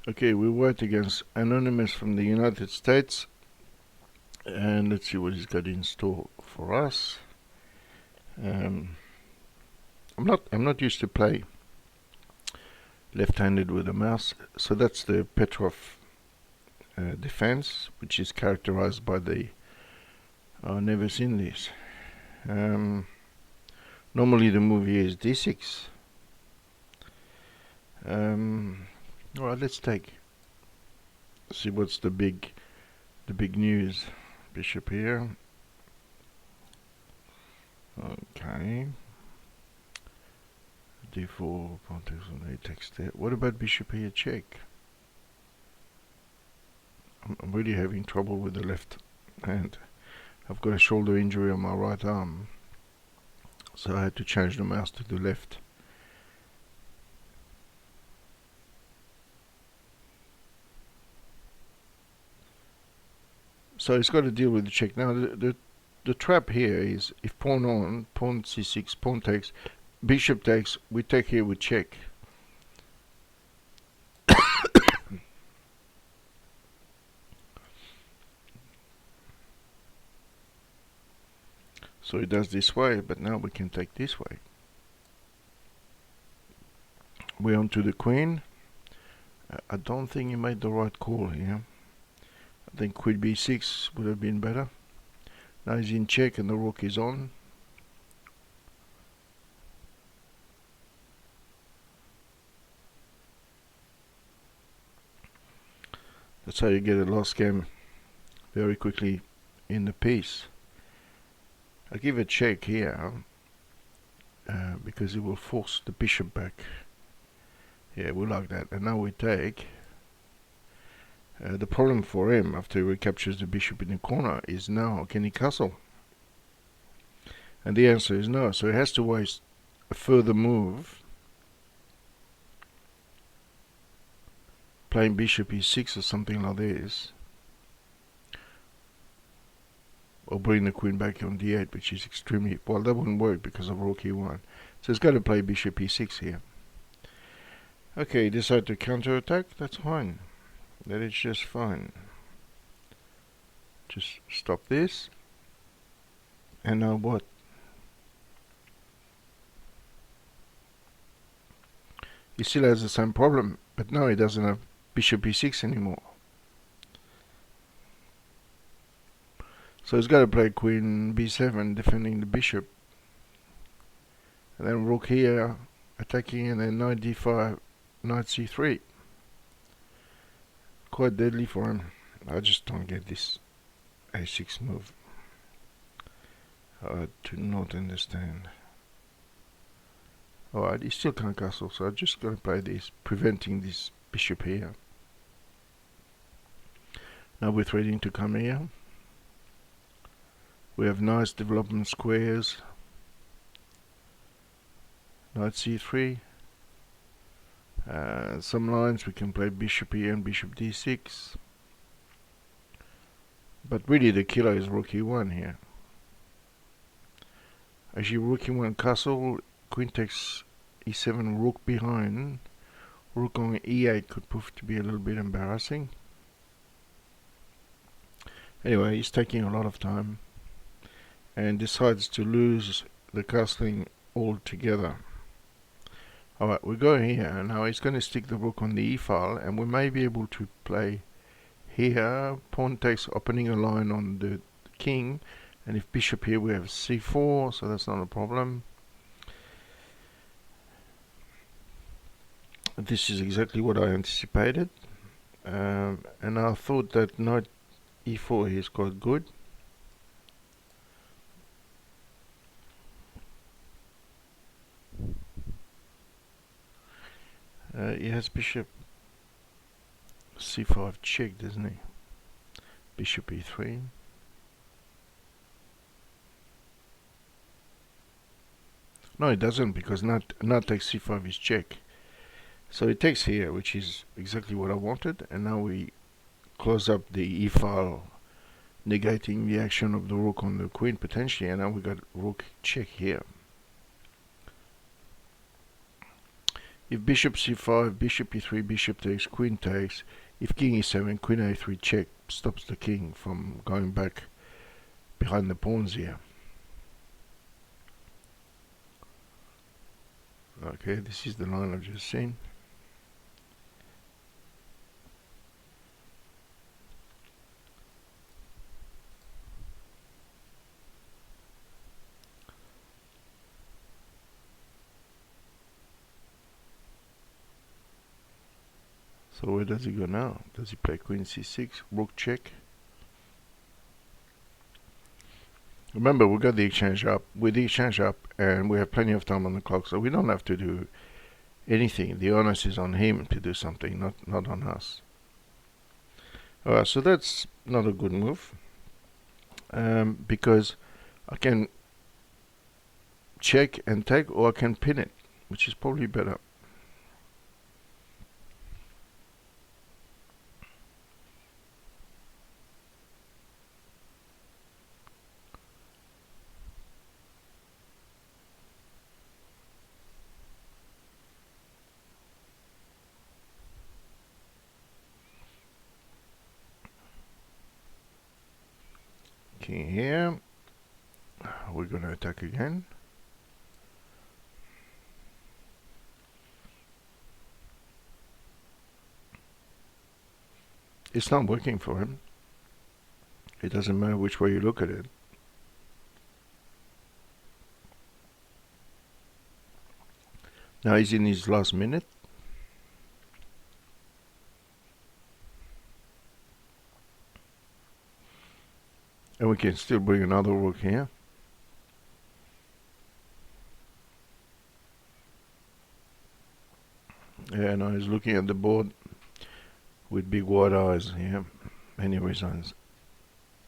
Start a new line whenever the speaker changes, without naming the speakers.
Okay, we worked against Anonymous from the United States, and let's see what he's got in store for us. I'm not used to play left-handed with a mouse, so that's the Petrov defense, which is characterized by the I've never seen this. Normally the move here is d6. Alright, let's see what's the big news. Bishop here. Okay. d4, pawn takes on a takes there. What about bishop here check? I'm really having trouble with the left hand. I've got a shoulder injury on my right arm, so I had to change the mouse to the left. So it's got to deal with the check. Now the trap here is if pawn on, pawn c6, pawn takes, bishop takes, we take here with check. So he does this way, but now we can take this way. We're on to the queen. I don't think he made the right call here. I think queen b6 would have been better. Now he's in check and the rook is on. That's how you get a lost game very quickly in the piece. I give a check here because it will force the bishop back. Yeah, we like that. And now we take. The problem for him after he recaptures the bishop in the corner is now, can he castle? And the answer is no, so he has to waste a further move, playing bishop e6 or something like this, or bring the queen back on d8, which is extremely, well, that wouldn't work because of rook e1. So he's got to play bishop e6 here. Okay, decide to counter-attack, that's fine. That is just fine. Just stop this. And now what? He still has the same problem, but now he doesn't have bishop e6 anymore. So he's got to play queen b7, defending the bishop. And then rook here, attacking, and then knight d5, knight c3. Quite deadly for him. I just don't get this a6 move. I do not understand. Alright, he still can't castle, so I'm just going to play this, preventing this bishop here. Now we're threading to come here. We have nice development squares. Knight c3. Some lines we can play bishop here and bishop d6. But really the killer is rook e1 here. Actually rook e1 castle, queen takes e7, rook behind. Rook on e8 could prove to be a little bit embarrassing. Anyway, he's taking a lot of time and decides to lose the castling altogether. Alright, we go here. Now he's going to stick the rook on the e file, and we may be able to play here. Pawn takes, opening a line on the king, and if bishop here we have c4, so that's not a problem. This is exactly what I anticipated, and I thought that knight e4 is quite good. He has bishop c5 check, doesn't he? Bishop e3. No, it doesn't, because knight takes c5 is check. So it takes here, which is exactly what I wanted, and now we close up the e file, negating the action of the rook on the queen potentially, and now we got rook check here. If bishop c5, bishop e3, bishop takes, queen takes. If king e7, queen a3 check stops the king from going back behind the pawns here. Okay, this is the line I've just seen. So where does he go now? Does he play queen c6, rook check? Remember, we got the exchange up. With the exchange up, and we have plenty of time on the clock, so we don't have to do anything. The onus is on him to do something, not on us. Alright, so that's not a good move, because I can check and take, or I can pin it, which is probably better. King here. We're going to attack again. It's not working for him. It doesn't matter which way you look at it. Now he's in his last minute. And we can still bring another rook here. Yeah, now he's looking at the board with big wide eyes here. And he resigns.